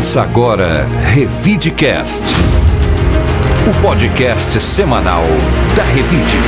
Começa agora Revidecast, o podcast semanal da Revide.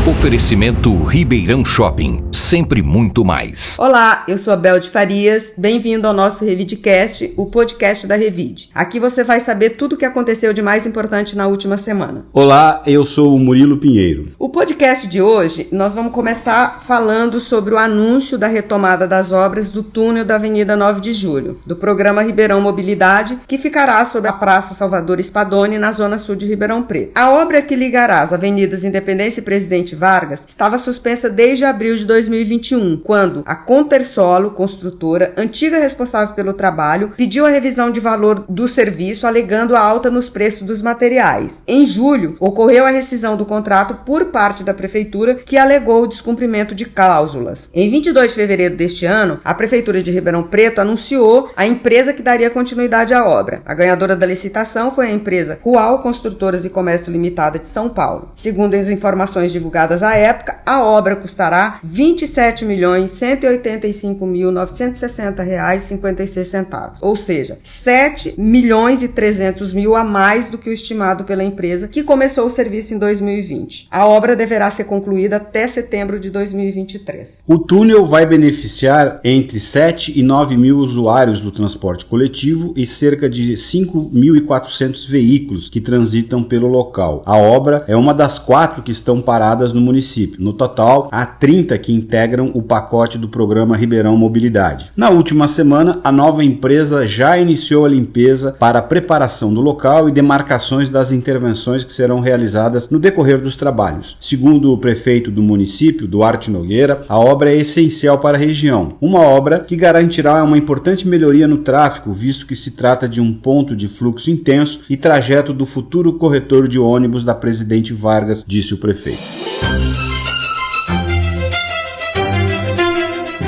Oferecimento Ribeirão Shopping, sempre muito mais. Olá, eu sou a Bel de Farias, bem-vindo ao nosso Revidecast, o podcast da Revide. Aqui você vai saber tudo o que aconteceu de mais importante na última semana. Olá, eu sou o Murilo Pinheiro. O podcast de hoje, nós vamos começar falando sobre o anúncio da retomada das obras do túnel da Avenida 9 de Julho, do programa Ribeirão Mobilidade, que ficará sob a Praça Salvador Spadoni, na zona sul de Ribeirão Preto. A obra que ligará as avenidas Independência e Presidente Vargas estava suspensa desde abril de 2021, quando a Contersolo, construtora, antiga responsável pelo trabalho, pediu a revisão de valor do serviço, alegando a alta nos preços dos materiais. Em julho, ocorreu a rescisão do contrato por parte da Prefeitura, que alegou o descumprimento de cláusulas. Em 22 de fevereiro deste ano, a Prefeitura de Ribeirão Preto anunciou a empresa que daria continuidade à obra. A ganhadora da licitação foi a empresa Rual Construtoras e Comércio Limitada de São Paulo. Segundo as informações divulgadas à época, a obra custará R$ 27.185.960,56, ou seja, R$ 7.300.000 a mais do que o estimado pela empresa, que começou o serviço em 2020. A obra deverá ser concluída até setembro de 2023. O túnel vai beneficiar entre 7 e 9 mil usuários do transporte coletivo e cerca de 5.400 veículos que transitam pelo local. A obra é uma das 4 que estão paradas no município. No total, há 30 que integram o pacote do programa Ribeirão Mobilidade. Na última semana, a nova empresa já iniciou a limpeza para a preparação do local e demarcações das intervenções que serão realizadas no decorrer dos trabalhos. Segundo o prefeito do município, Duarte Nogueira, a obra é essencial para a região. Uma obra que garantirá uma importante melhoria no tráfego, visto que se trata de um ponto de fluxo intenso e trajeto do futuro corredor de ônibus da Presidente Vargas, disse o prefeito.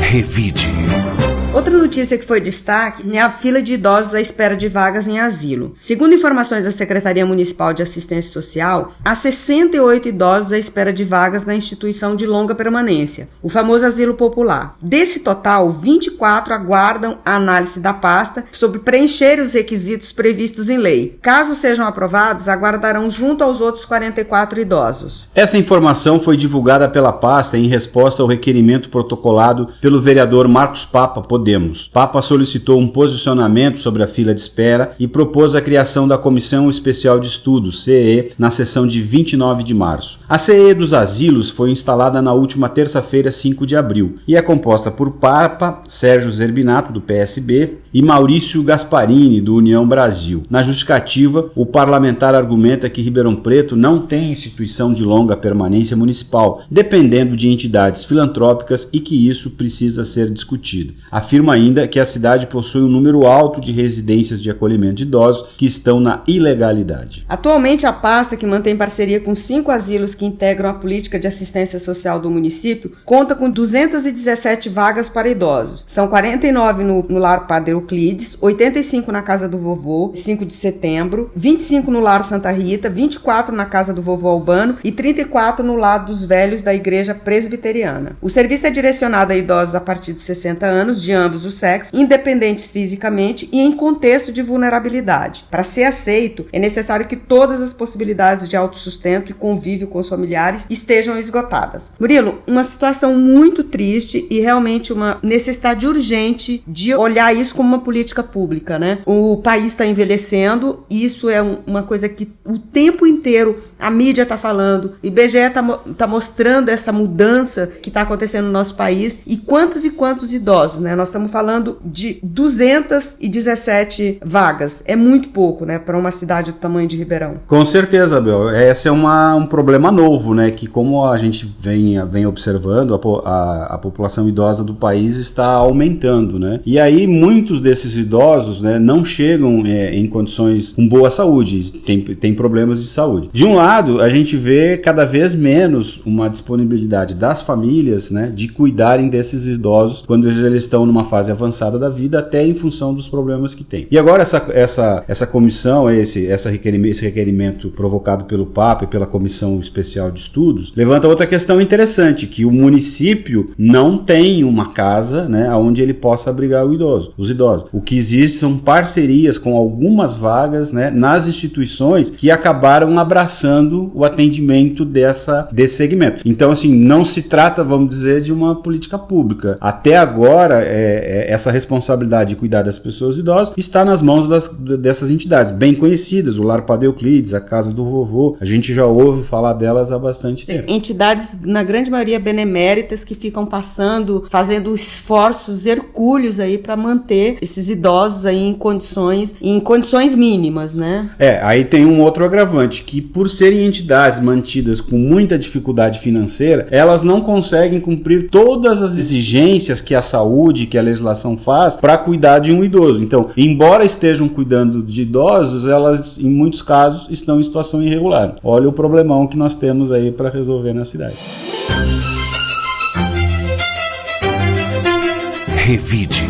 Revide. Outra notícia que foi destaque é a fila de idosos à espera de vagas em asilo. Segundo informações da Secretaria Municipal de Assistência Social, há 68 idosos à espera de vagas na instituição de longa permanência, o famoso asilo popular. Desse total, 24 aguardam a análise da pasta sobre preencher os requisitos previstos em lei. Caso sejam aprovados, aguardarão junto aos outros 44 idosos. Essa informação foi divulgada pela pasta em resposta ao requerimento protocolado pelo vereador Marcos Papa, Podemos. Papa solicitou um posicionamento sobre a fila de espera e propôs a criação da Comissão Especial de Estudos, CEE, na sessão de 29 de março. A CEE dos asilos foi instalada na última terça-feira, 5 de abril, e é composta por Papa, Sérgio Zerbinato, do PSB, e Maurício Gasparini, do União Brasil. Na justificativa, o parlamentar argumenta que Ribeirão Preto não tem instituição de longa permanência municipal, dependendo de entidades filantrópicas, e que isso precisa ser discutido. Afirma ainda que a cidade possui um número alto de residências de acolhimento de idosos que estão na ilegalidade. Atualmente, a pasta, que mantém parceria com 5 asilos que integram a política de assistência social do município, conta com 217 vagas para idosos. São 49 no Lar Padre Euclides, 85 na Casa do Vovô, 5 de setembro, 25 no Lar Santa Rita, 24 na Casa do Vovô Albano e 34 no Lar dos Velhos da Igreja Presbiteriana. O serviço é direcionado a idosos a partir dos 60 anos, de ambos os sexos, independentes fisicamente e em contexto de vulnerabilidade. Para ser aceito, é necessário que todas as possibilidades de autossustento e convívio com os familiares estejam esgotadas. Murilo, uma situação muito triste e realmente uma necessidade urgente de olhar isso como uma política pública, né? O país está envelhecendo, isso é uma coisa que o tempo inteiro a mídia está falando, o IBGE está mostrando essa mudança que está acontecendo no nosso país e quantos idosos, né? Nós estamos falando de 217 vagas. É muito pouco, né, para uma cidade do tamanho de Ribeirão. Com certeza, Bel. Esse é um problema novo, né, que como a gente vem observando, a população idosa do país está aumentando, né? E aí muitos desses idosos, né, não chegam em condições com boa saúde, tem problemas de saúde. De um lado, a gente vê cada vez menos uma disponibilidade das famílias, né, de cuidarem desses idosos quando eles estão numa numa fase avançada da vida, até em função dos problemas que tem. E agora essa comissão, esse requerimento provocado pelo Papa e pela Comissão Especial de Estudos, levanta outra questão interessante, que o município não tem uma casa, né, onde ele possa abrigar os idosos. O que existe são parcerias com algumas vagas, né, nas instituições que acabaram abraçando o atendimento desse segmento. Então, assim, não se trata, vamos dizer, de uma política pública. Até agora, essa responsabilidade de cuidar das pessoas idosas está nas mãos dessas entidades bem conhecidas, o Lar Padre Euclides, a Casa do Vovô, a gente já ouve falar delas há bastante tempo. Entidades, na grande maioria, beneméritas, que ficam fazendo esforços hercúleos aí para manter esses idosos aí em condições mínimas, né? Aí tem um outro agravante, que por serem entidades mantidas com muita dificuldade financeira, elas não conseguem cumprir todas as exigências que a saúde, que a legislação faz para cuidar de um idoso. Então, embora estejam cuidando de idosos, elas, em muitos casos, estão em situação irregular. Olha o problemão que nós temos aí para resolver na cidade. Revide.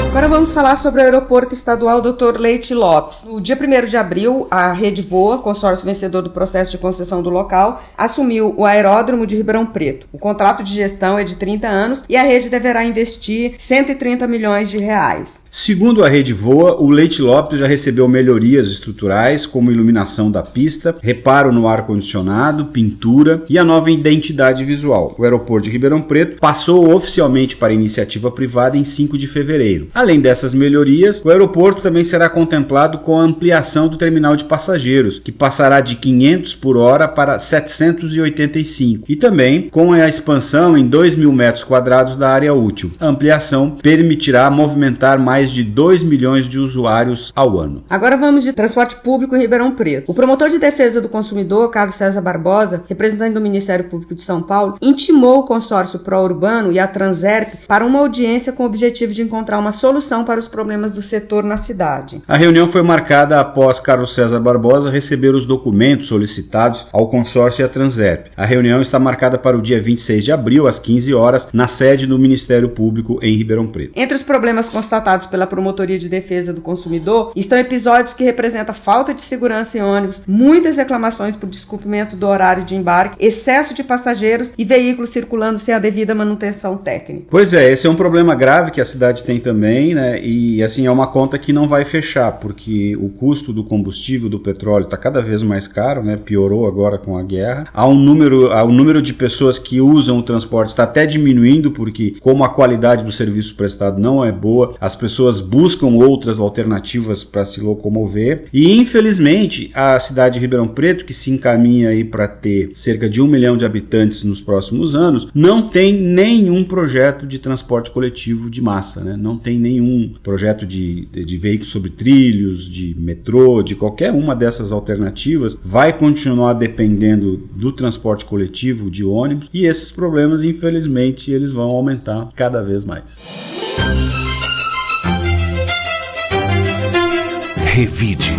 Agora vamos falar sobre o aeroporto estadual Dr. Leite Lopes. No dia 1º de abril, a Rede Voa, consórcio vencedor do processo de concessão do local, assumiu o aeródromo de Ribeirão Preto. O contrato de gestão é de 30 anos e a rede deverá investir 130 milhões de reais. Segundo a Rede Voa, o Leite Lopes já recebeu melhorias estruturais, como iluminação da pista, reparo no ar-condicionado, pintura e a nova identidade visual. O aeroporto de Ribeirão Preto passou oficialmente para iniciativa privada em 5 de fevereiro. Além dessas melhorias, o aeroporto também será contemplado com a ampliação do terminal de passageiros, que passará de 500 por hora para 785, e também com a expansão em 2.000 metros quadrados da área útil. A ampliação permitirá movimentar mais de 2 milhões de usuários ao ano. Agora vamos de transporte público em Ribeirão Preto. O promotor de defesa do consumidor, Carlos César Barbosa, representante do Ministério Público de São Paulo, intimou o consórcio Pró-Urbano e a Transerp para uma audiência com o objetivo de encontrar uma solução para os problemas do setor na cidade. A reunião foi marcada após Carlos César Barbosa receber os documentos solicitados ao consórcio e à Transerp. A reunião está marcada para o dia 26 de abril, às 15 horas, na sede do Ministério Público em Ribeirão Preto. Entre os problemas constatados pela Promotoria de Defesa do Consumidor estão episódios que representam falta de segurança em ônibus, muitas reclamações por descumprimento do horário de embarque, excesso de passageiros e veículos circulando sem a devida manutenção técnica. Pois é, esse é um problema grave que a cidade tem também, né? E assim, é uma conta que não vai fechar, porque o custo do combustível, do petróleo, está cada vez mais caro, né? Piorou agora com a guerra. O número de pessoas que usam o transporte está até diminuindo, porque como a qualidade do serviço prestado não é boa, as pessoas buscam outras alternativas para se locomover. E infelizmente a cidade de Ribeirão Preto, que se encaminha aí para ter cerca de 1 milhão de habitantes nos próximos anos, não tem nenhum projeto de transporte coletivo de massa, né? Não tem nenhum projeto de veículos sobre trilhos, de metrô, de qualquer uma dessas alternativas. Vai continuar dependendo do transporte coletivo, de ônibus, e esses problemas, infelizmente, eles vão aumentar cada vez mais. Revide.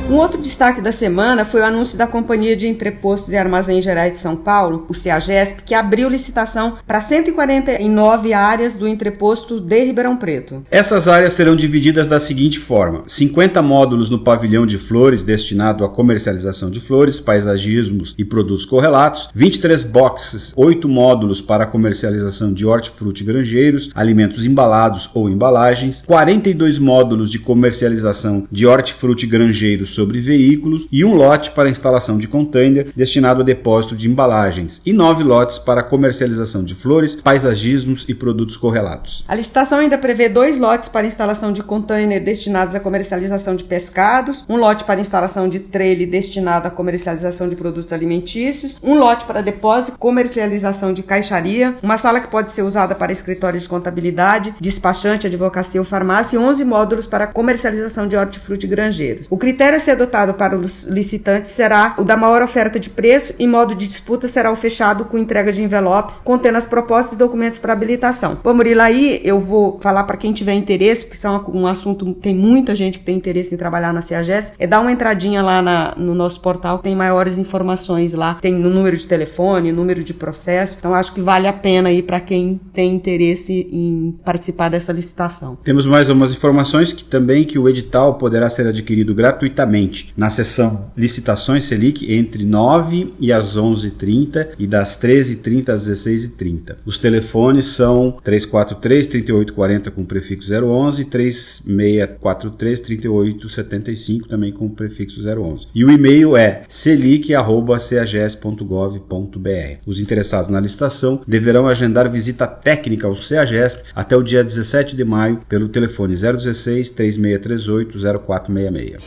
Um outro destaque da semana foi o anúncio da Companhia de Entrepostos e Armazéns Gerais de São Paulo, o CEAGESP, que abriu licitação para 149 áreas do entreposto de Ribeirão Preto. Essas áreas serão divididas da seguinte forma: 50 módulos no pavilhão de flores destinado à comercialização de flores, paisagismos e produtos correlatos, 23 boxes, 8 módulos para a comercialização de hortifruti granjeiros, alimentos embalados ou embalagens, 42 módulos de comercialização de hortifruti granjeiros sobre veículos e um lote para instalação de container destinado a depósito de embalagens e 9 lotes para comercialização de flores, paisagismos e produtos correlatos. A licitação ainda prevê 2 lotes para instalação de container destinados à comercialização de pescados, um lote para instalação de trailer destinado à comercialização de produtos alimentícios, um lote para depósito e comercialização de caixaria, uma sala que pode ser usada para escritório de contabilidade, despachante, advocacia ou farmácia e 11 módulos para comercialização de hortifruti granjeiros. O critério a ser adotado para os licitantes será o da maior oferta de preço e modo de disputa será o fechado com entrega de envelopes contendo as propostas e documentos para habilitação. Bom, Murilo, aí eu vou falar para quem tiver interesse, porque isso é um assunto, tem muita gente que tem interesse em trabalhar na CEAGESP, dar uma entradinha lá no nosso portal, tem maiores informações lá, tem o número de telefone, número de processo, então acho que vale a pena aí para quem tem interesse em participar dessa licitação. Temos mais umas informações que o edital poderá ser adquirido gratuitamente na seção Licitações Selic entre 9 e as 11h30 e das 13h30 às 16h30. Os telefones são 343-3840 com prefixo 011 e 3643-3875 também com prefixo 011. E o e-mail é celic@cages.gov.br. Os interessados na licitação deverão agendar visita técnica ao CEAGESP até o dia 17 de maio pelo telefone 016-3638-0466.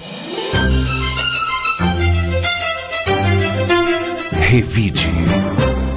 Revide.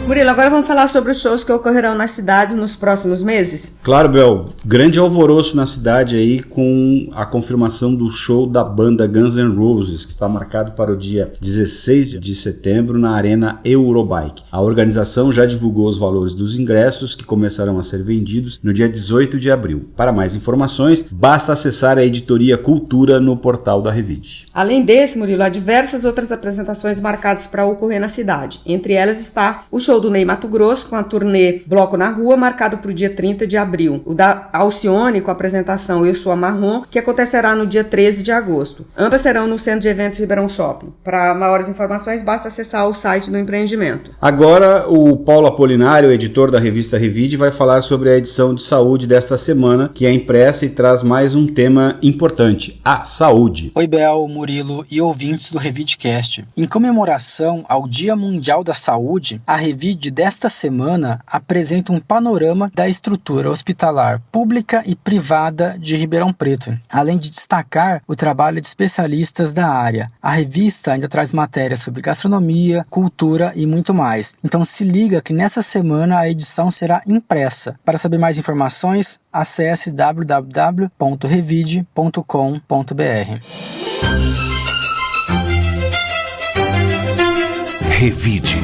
Murilo, agora vamos falar sobre os shows que ocorrerão na cidade nos próximos meses? Claro, Bel. Grande alvoroço na cidade aí com a confirmação do show da banda Guns N' Roses, que está marcado para o dia 16 de setembro na Arena Eurobike. A organização já divulgou os valores dos ingressos que começarão a ser vendidos no dia 18 de abril. Para mais informações, basta acessar a editoria Cultura no portal da Revide. Além desse, Murilo, há diversas outras apresentações marcadas para ocorrer na cidade. Entre elas está o show do Ney Matogrosso, com a turnê Bloco na Rua, marcado para o dia 30 de abril. O da Alcione, com a apresentação Eu Sou a Marrom, que acontecerá no dia 13 de agosto. Ambas serão no Centro de Eventos Ribeirão Shopping. Para maiores informações, basta acessar o site do empreendimento. Agora, o Paulo Apolinário, editor da revista Revide, vai falar sobre a edição de saúde desta semana, que é impressa e traz mais um tema importante, a saúde. Oi, Bel, Murilo e ouvintes do Revidecast. Em comemoração ao Dia Mundial da Saúde, a Revide desta semana apresenta um panorama da estrutura hospitalar pública e privada de Ribeirão Preto, além de destacar o trabalho de especialistas da área. A revista ainda traz matérias sobre gastronomia, cultura e muito mais. Então se liga que nessa semana a edição será impressa. Para saber mais informações, acesse www.revide.com.br. Revide.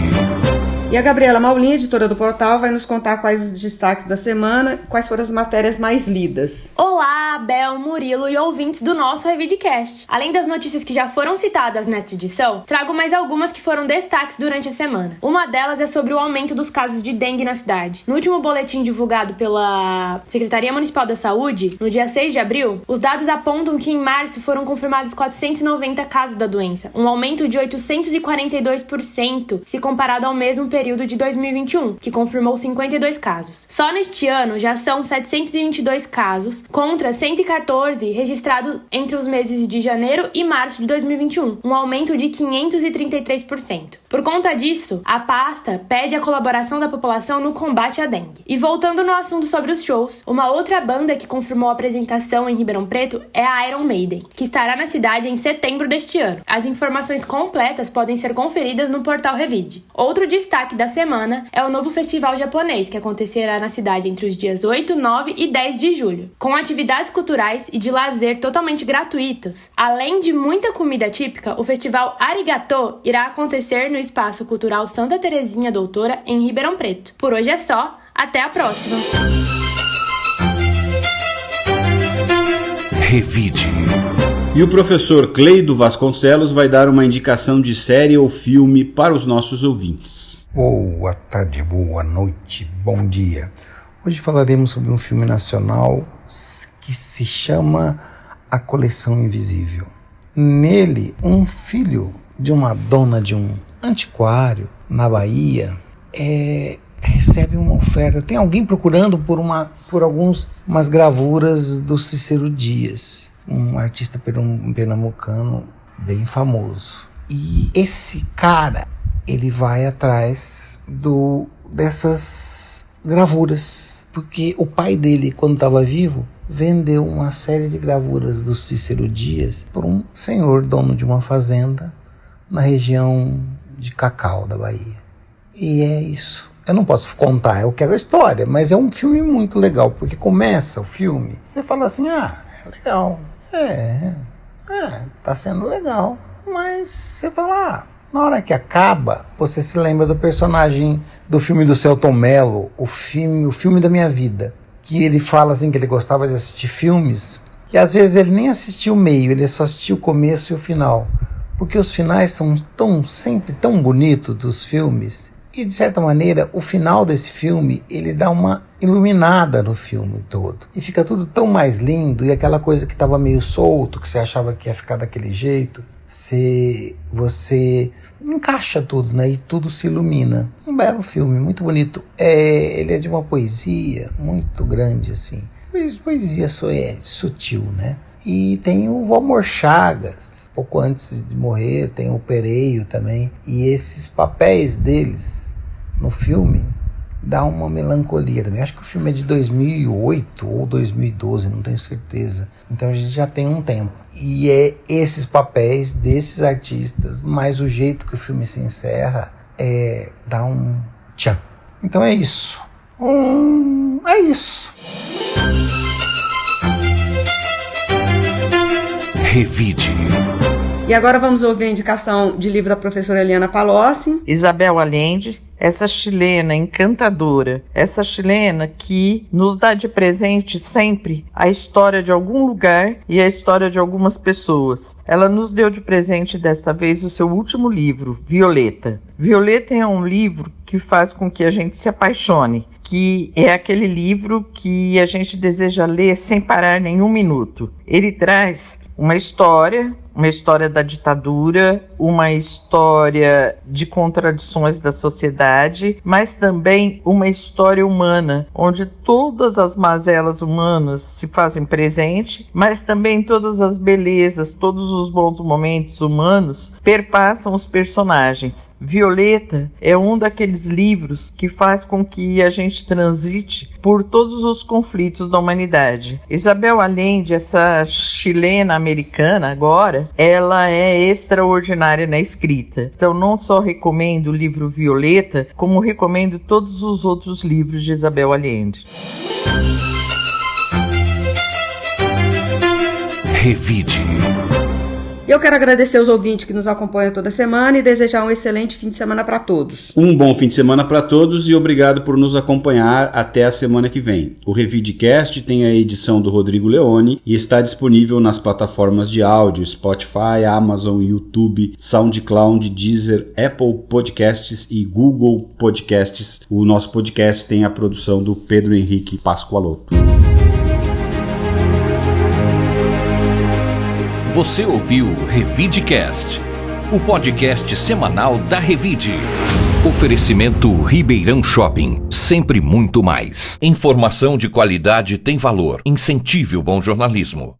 E a Gabriela Maulin, editora do portal, vai nos contar quais os destaques da semana, quais foram as matérias mais lidas. Olá, Bel, Murilo e ouvintes do nosso Revidecast. Além das notícias que já foram citadas nesta edição, trago mais algumas que foram destaques durante a semana. Uma delas é sobre o aumento dos casos de dengue na cidade. No último boletim divulgado pela Secretaria Municipal da Saúde, no dia 6 de abril, os dados apontam que em março foram confirmados 490 casos da doença, um aumento de 842% se comparado ao mesmo período de 2021, que confirmou 52 casos. Só neste ano já são 722 casos, contra 114 registrados entre os meses de janeiro e março de 2021, um aumento de 533%. Por conta disso, a pasta pede a colaboração da população no combate à dengue. E voltando no assunto sobre os shows, uma outra banda que confirmou a apresentação em Ribeirão Preto é a Iron Maiden, que estará na cidade em setembro deste ano. As informações completas podem ser conferidas no portal Revide. Outro destaque da semana é o novo festival japonês, que acontecerá na cidade entre os dias 8, 9 e 10 de julho, com atividades culturais e de lazer totalmente gratuitos. Além de muita comida típica, o festival Arigatô irá acontecer no Espaço Cultural Santa Terezinha Doutora, em Ribeirão Preto. Por hoje é só, até a próxima! Revide. E o professor Cleido Vasconcelos vai dar uma indicação de série ou filme para os nossos ouvintes. Boa tarde, boa noite, bom dia. Hoje falaremos sobre um filme nacional que se chama A Coleção Invisível. Nele, um filho de uma dona de um antiquário na Bahia recebe uma oferta. Tem alguém procurando por umas gravuras do Cícero Dias, um artista pernambucano bem famoso. E esse cara, ele vai atrás dessas gravuras, porque o pai dele, quando estava vivo, vendeu uma série de gravuras do Cícero Dias por um senhor dono de uma fazenda na região de Cacau, da Bahia. E é isso. Eu não posso contar, eu quero a história, mas é um filme muito legal, porque começa o filme, você fala assim, legal, Tá sendo legal. Mas você fala, na hora que acaba, você se lembra do personagem do filme do Selton Mello, o filme da minha vida, que ele fala assim que ele gostava de assistir filmes, que às vezes ele nem assistia o meio, ele só assistia o começo e o final, porque os finais são sempre tão bonitos dos filmes, e de certa maneira o final desse filme, ele dá uma iluminada no filme todo, e fica tudo tão mais lindo, e aquela coisa que estava meio solto, que você achava que ia ficar daquele jeito, você encaixa tudo, né? E tudo se ilumina. Um belo filme, muito bonito. Ele é de uma poesia muito grande, assim. Poesia sutil, né? E tem o Valmor Chagas, pouco antes de morrer, tem o Pereio também. E esses papéis deles no filme dá uma melancolia também. Acho que o filme é de 2008 ou 2012, não tenho certeza. Então a gente já tem um tempo. E é esses papéis desses artistas, mais o jeito que o filme se encerra, dá um tchan. Então é isso. É isso. Revide. E agora vamos ouvir a indicação de livro da professora Eliana Palocci. Isabel Allende, essa chilena encantadora, essa chilena que nos dá de presente sempre a história de algum lugar e a história de algumas pessoas. Ela nos deu de presente desta vez o seu último livro, Violeta. Violeta é um livro que faz com que a gente se apaixone, que é aquele livro que a gente deseja ler sem parar nenhum minuto. Ele traz uma história da ditadura, uma história de contradições da sociedade, mas também uma história humana, onde todas as mazelas humanas se fazem presente, mas também todas as belezas, todos os bons momentos humanos perpassam os personagens. Violeta é um daqueles livros que faz com que a gente transite por todos os conflitos da humanidade. Isabel Allende, essa chilena americana agora, ela é extraordinária na escrita. Então não só recomendo o livro Violeta, como recomendo todos os outros livros de Isabel Allende. Revide. Eu quero agradecer os ouvintes que nos acompanham toda semana e desejar um excelente fim de semana para todos. Um bom fim de semana para todos e obrigado por nos acompanhar até a semana que vem. O Revidecast tem a edição do Rodrigo Leone e está disponível nas plataformas de áudio Spotify, Amazon, YouTube, SoundCloud, Deezer, Apple Podcasts e Google Podcasts. O nosso podcast tem a produção do Pedro Henrique Pascoaloto. Você ouviu Revidecast, o podcast semanal da Revide. Oferecimento Ribeirão Shopping, sempre muito mais. Informação de qualidade tem valor. Incentive o bom jornalismo.